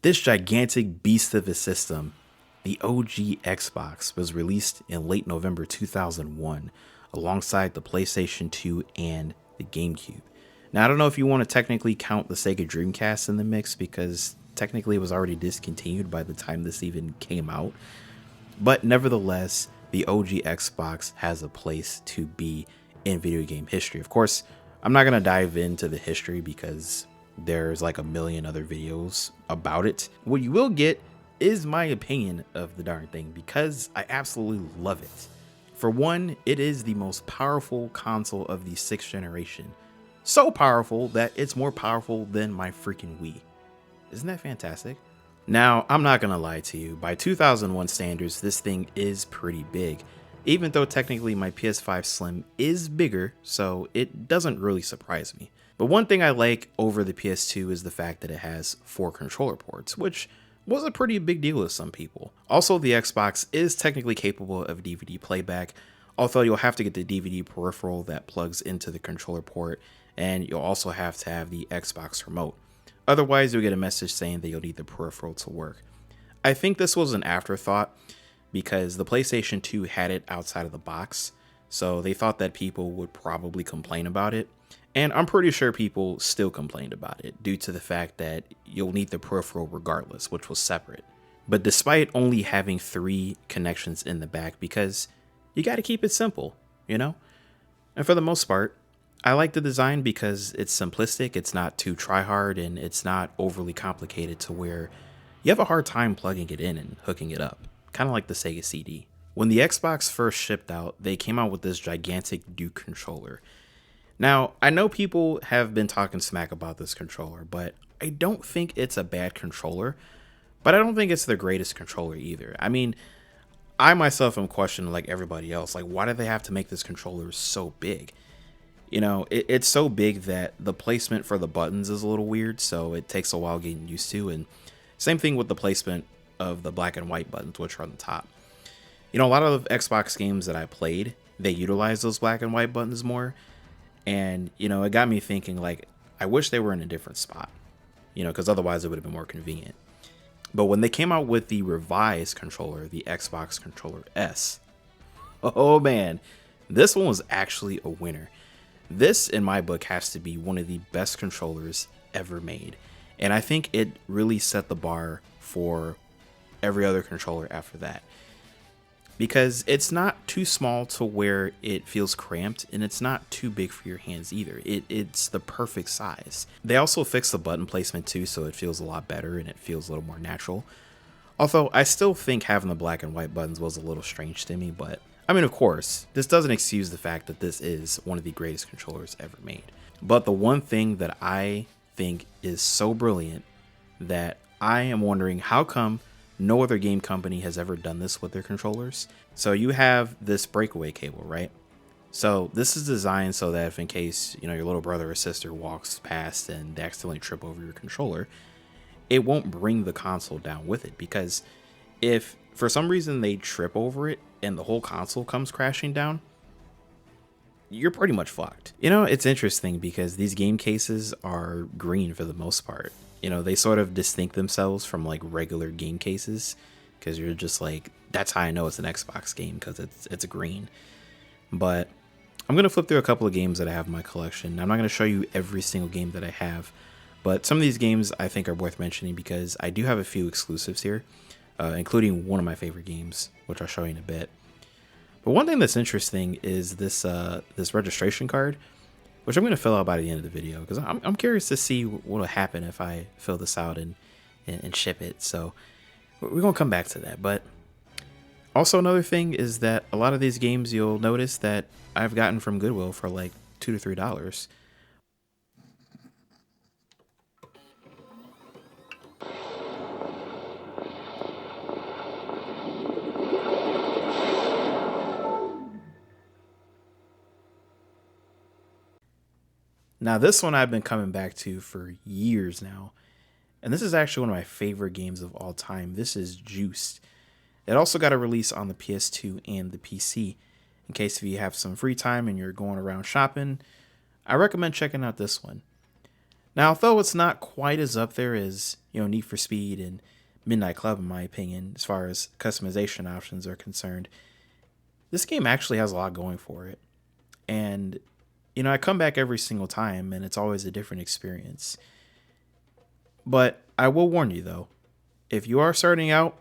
This gigantic beast of a system, the OG Xbox, was released in late November 2001 alongside the PlayStation 2 and the GameCube. Now, I don't know if you want to technically count the Sega Dreamcast in the mix because technically it was already discontinued by the time this even came out, but nevertheless, the OG Xbox has a place to be in video game history. Of course, I'm not going to dive into the history because there's like a million other videos about it. What you will get is my opinion of the darn thing because I absolutely love it. For one, it is the most powerful console of the 6th generation. So powerful that it's more powerful than my freaking Wii. Isn't that fantastic? Now, I'm not gonna lie to you, by 2001 standards, this thing is pretty big, even though technically my PS5 Slim is bigger, so it doesn't really surprise me. But one thing I like over the PS2 is the fact that it has 4 controller ports, which was a pretty big deal to some people. Also, the Xbox is technically capable of DVD playback, although you'll have to get the DVD peripheral that plugs into the controller port, and you'll also have to have the Xbox remote. Otherwise, you'll get a message saying that you'll need the peripheral to work. I think this was an afterthought because the PlayStation 2 had it outside of the box, so they thought that people would probably complain about it. And I'm pretty sure people still complained about it due to the fact that you'll need the peripheral regardless, which was separate. But despite only having 3 connections in the back, because you got to keep it simple, you know? And for the most part, I like the design because it's simplistic, it's not too try hard, and it's not overly complicated to where you have a hard time plugging it in and hooking it up, kind of like the Sega CD. When the Xbox first shipped out, they came out with this gigantic Duke controller. Now, I know people have been talking smack about this controller, but I don't think it's a bad controller, but I don't think it's the greatest controller either. I mean, I myself am questioning like everybody else, like why do they have to make this controller so big? You know, it's so big that the placement for the buttons is a little weird, so it takes a while getting used to. And same thing with the placement of the black and white buttons, which are on the top. You know, a lot of Xbox games that I played, they utilize those black and white buttons more. And, you know, it got me thinking, like, I wish they were in a different spot, you know, because otherwise it would have been more convenient. But when they came out with the revised controller, the Xbox Controller S, oh man, this one was actually a winner. This, in my book, has to be one of the best controllers ever made. And I think it really set the bar for every other controller after that. Because it's not too small to where it feels cramped, and it's not too big for your hands either. It's the perfect size. They also fixed the button placement too, so it feels a lot better and it feels a little more natural. Although I still think having the black and white buttons was a little strange to me, but I mean, of course, this doesn't excuse the fact that this is one of the greatest controllers ever made. But the one thing that I think is so brilliant that I am wondering how come no other game company has ever done this with their controllers. So you have this breakaway cable, right? So this is designed so that if in case, you know, your little brother or sister walks past and they accidentally trip over your controller, it won't bring the console down with it, because if for some reason they trip over it and the whole console comes crashing down, you're pretty much fucked. You know, it's interesting because these game cases are green for the most part. You know, they sort of distinct themselves from like regular game cases because you're just like, that's how I know it's an Xbox game, because it's green. But I'm going to flip through a couple of games that I have in my collection. I'm not going to show you every single game that I have, but some of these games I think are worth mentioning because I do have a few exclusives here, including one of my favorite games, which I'll show you in a bit. But one thing that's interesting is this this registration card, which I'm going to fill out by the end of the video because I'm curious to see what will happen if I fill this out and ship it. So we're going to come back to that. But also another thing is that a lot of these games you'll notice that I've gotten from Goodwill for like $2 to $3. Now, this one I've been coming back to for years now, and this is actually one of my favorite games of all time. This is Juiced. It also got a release on the PS2 and the PC. In case if you have some free time and you're going around shopping, I recommend checking out this one. Now, although it's not quite as up there as, Need for Speed and Midnight Club, in my opinion, as far as customization options are concerned, this game actually has a lot going for it. And, I come back every single time and it's always a different experience. But I will warn you though, if you are starting out,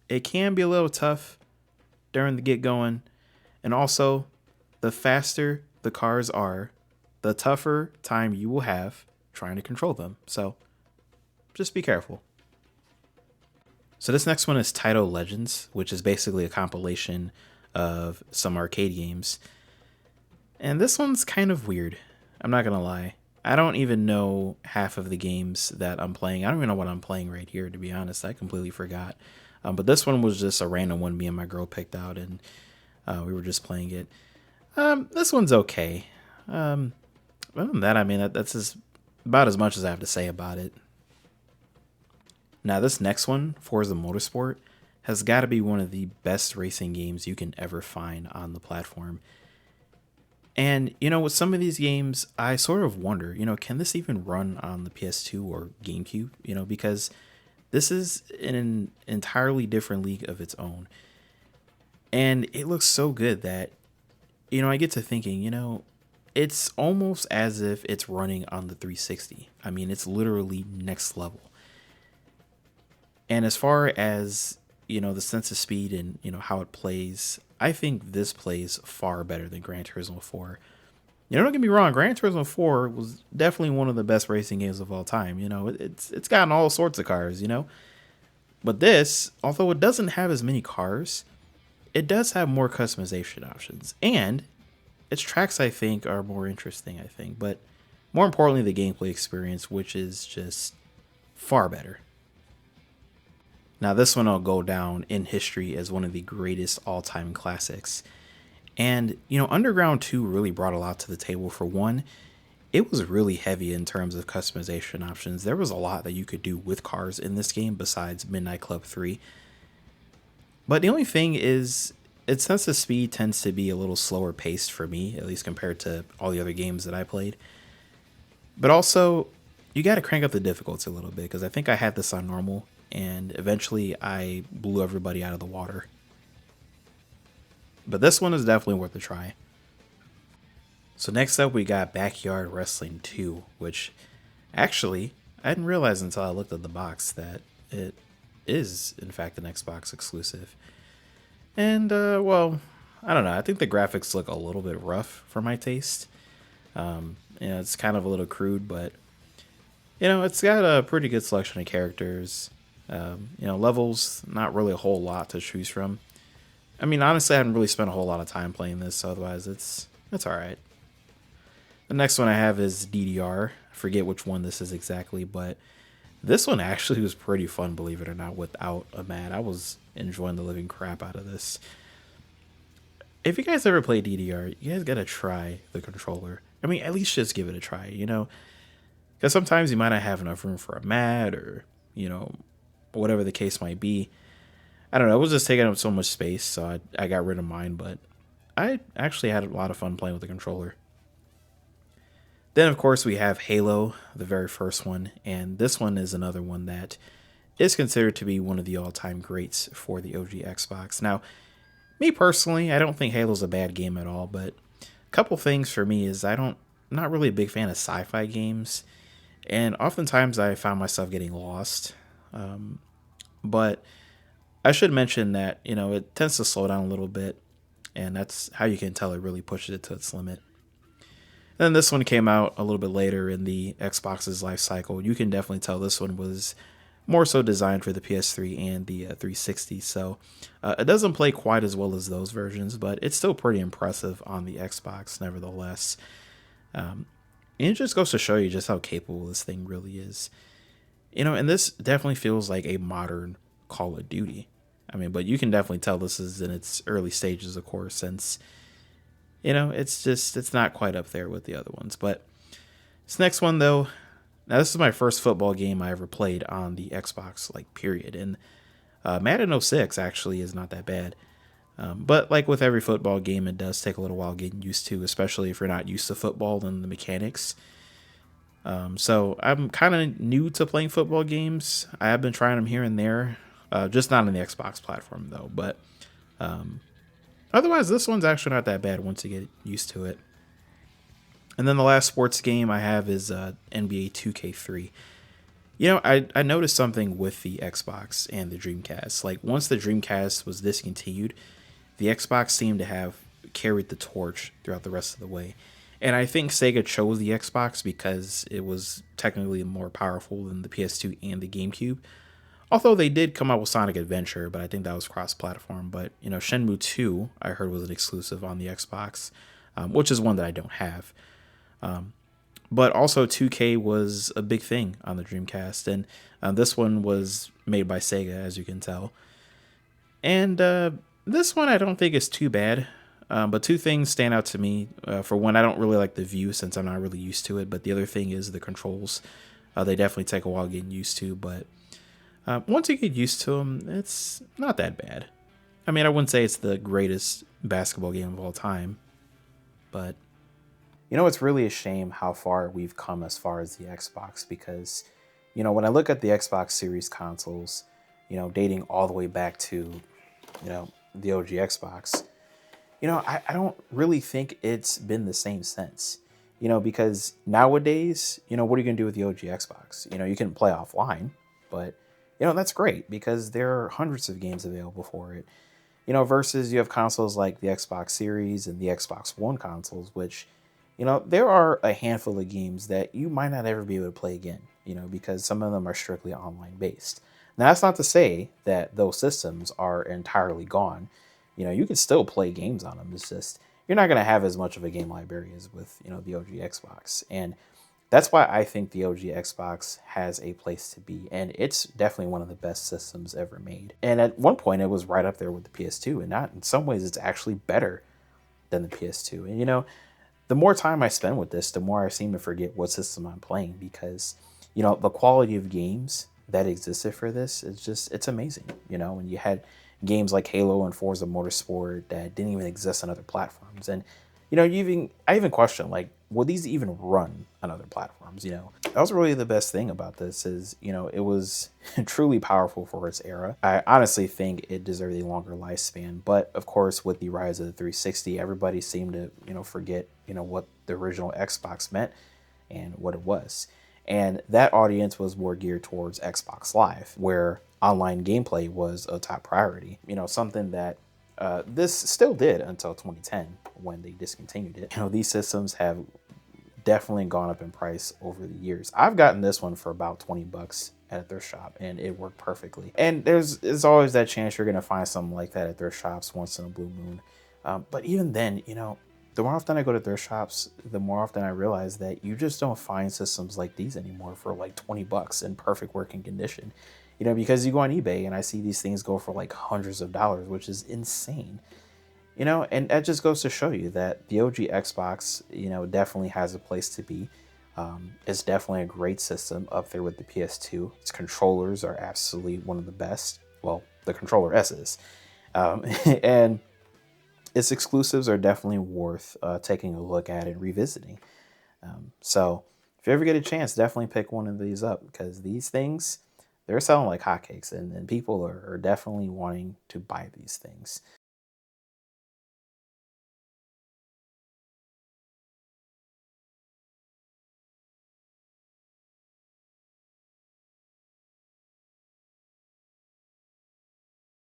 it can be a little tough during the get going. And also, the faster the cars are, the tougher time you will have trying to control them. So just be careful. So this next one is Taito Legends, which is basically a compilation of some arcade games. And this one's kind of weird. I'm not gonna lie. I don't even know half of the games that I'm playing. I don't even know what I'm playing right here, to be honest. I completely forgot. But this one was just a random one me and my girl picked out, and we were just playing it. This one's okay. Other than that, I mean, that's about as much as I have to say about it. Now, this next one, Forza Motorsport, has got to be one of the best racing games you can ever find on the platform. And, with some of these games, I sort of wonder, can this even run on the PS2 or GameCube? Because this is in an entirely different league of its own. And it looks so good that, I get to thinking, it's almost as if it's running on the 360. I mean, it's literally next level. And as far as, the sense of speed and, how it plays, I think this plays far better than Gran Turismo 4. Don't get me wrong, Gran Turismo 4 was definitely one of the best racing games of all time. It's gotten all sorts of cars, But this, although it doesn't have as many cars, it does have more customization options. And its tracks, I think, are more interesting, I think. But more importantly, the gameplay experience, which is just far better. Now, this one will go down in history as one of the greatest all-time classics. And, Underground 2 really brought a lot to the table. For one, it was really heavy in terms of customization options. There was a lot that you could do with cars in this game besides Midnight Club 3. But the only thing is, its sense of speed tends to be a little slower paced for me, at least compared to all the other games that I played. But also, you got to crank up the difficulty a little bit, because I think I had this on normal, and eventually I blew everybody out of the water. But this one is definitely worth a try. So next up we got Backyard Wrestling 2, which actually I didn't realize until I looked at the box that it is in fact an Xbox exclusive. And well, I don't know. I think the graphics look a little bit rough for my taste. It's kind of a little crude, but it's got a pretty good selection of characters. Levels, not really a whole lot to choose from. I mean, honestly, I haven't really spent a whole lot of time playing this, so otherwise it's all right. The next one I have is DDR. I forget which one this is exactly, but this one actually was pretty fun, believe it or not, without a mat. I was enjoying the living crap out of this. If you guys ever play DDR, you guys gotta try the controller. I mean, at least just give it a try, Because sometimes you might not have enough room for a mat or, whatever the case might be. I don't know. It was just taking up so much space, so I got rid of mine, but I actually had a lot of fun playing with the controller. Then, of course, we have Halo, the very first one, and this one is another one that is considered to be one of the all-time greats for the OG Xbox. Now, me personally, I don't think Halo's a bad game at all, but a couple things for me is I'm not really a big fan of sci-fi games, and oftentimes I found myself getting lost. But I should mention that, it tends to slow down a little bit, and that's how you can tell it really pushes it to its limit. Then this one came out a little bit later in the Xbox's life cycle. You can definitely tell this one was more so designed for the PS3 and the 360. So it doesn't play quite as well as those versions, but it's still pretty impressive on the Xbox nevertheless. And it just goes to show you just how capable this thing really is. And this definitely feels like a modern Call of Duty. I mean, but you can definitely tell this is in its early stages, of course, since, it's not quite up there with the other ones. But this next one, though, now this is my first football game I ever played on the Xbox, period. And Madden 06 actually is not that bad. But like with every football game, it does take a little while getting used to, especially if you're not used to football and the mechanics. So I'm kind of new to playing football games. I have been trying them here and there, just not on the Xbox platform though. But otherwise, this one's actually not that bad once you get used to it. And then the last sports game I have is NBA 2K3. I noticed something with the Xbox and the Dreamcast. Like, once the Dreamcast was discontinued, the Xbox seemed to have carried the torch throughout the rest of the way. And I think Sega chose the Xbox because it was technically more powerful than the PS2 and the GameCube. Although they did come out with Sonic Adventure, but I think that was cross platform. But, Shenmue 2, I heard, was an exclusive on the Xbox, which is one that I don't have. But also 2K was a big thing on the Dreamcast, and this one was made by Sega, as you can tell. And this one I don't think is too bad. But two things stand out to me. For one, I don't really like the view since I'm not really used to it. But the other thing is the controls. They definitely take a while getting used to. But once you get used to them, it's not that bad. I mean, I wouldn't say it's the greatest basketball game of all time. But it's really a shame how far we've come as far as the Xbox because, when I look at the Xbox Series consoles, dating all the way back to, the OG Xbox, I don't really think it's been the same since. Because nowadays, what are you going to do with the OG Xbox? You can play offline, but, that's great because there are hundreds of games available for it. Versus you have consoles like the Xbox Series and the Xbox One consoles, which, there are a handful of games that you might not ever be able to play again, because some of them are strictly online based. Now, that's not to say that those systems are entirely gone. You can still play games on them. It's just you're not going to have as much of a game library as with, the OG Xbox. And that's why I think the OG Xbox has a place to be. And it's definitely one of the best systems ever made. And at one point, it was right up there with the PS2. And not in some ways, it's actually better than the PS2. And, the more time I spend with this, the more I seem to forget what system I'm playing because, the quality of games that existed for this is just, it's amazing. When you had games like Halo and Forza Motorsport that didn't even exist on other platforms. And, I even question, like, will these even run on other platforms? That was really the best thing about this is, it was truly powerful for its era. I honestly think it deserved a longer lifespan. But of course, with the rise of the 360, everybody seemed to, forget, what the original Xbox meant and what it was. And that audience was more geared towards Xbox Live, where online gameplay was a top priority. Something that this still did until 2010 when they discontinued it. These systems have definitely gone up in price over the years. I've gotten this one for about $20 at a thrift shop and it worked perfectly. And there's always that chance you're going to find something like that at thrift shops once in a blue moon. But even then, the more often I go to thrift shops, the more often I realize that you just don't find systems like these anymore for like $20 in perfect working condition. Because you go on eBay and I see these things go for like hundreds of dollars, which is insane. And that just goes to show you that the OG Xbox, definitely has a place to be. It's definitely a great system up there with the PS2. Its controllers are absolutely one of the best. Well, the controller S's. And its exclusives are definitely worth taking a look at and revisiting. So if you ever get a chance, definitely pick one of these up because these things, they're selling like hotcakes and people are definitely wanting to buy these things.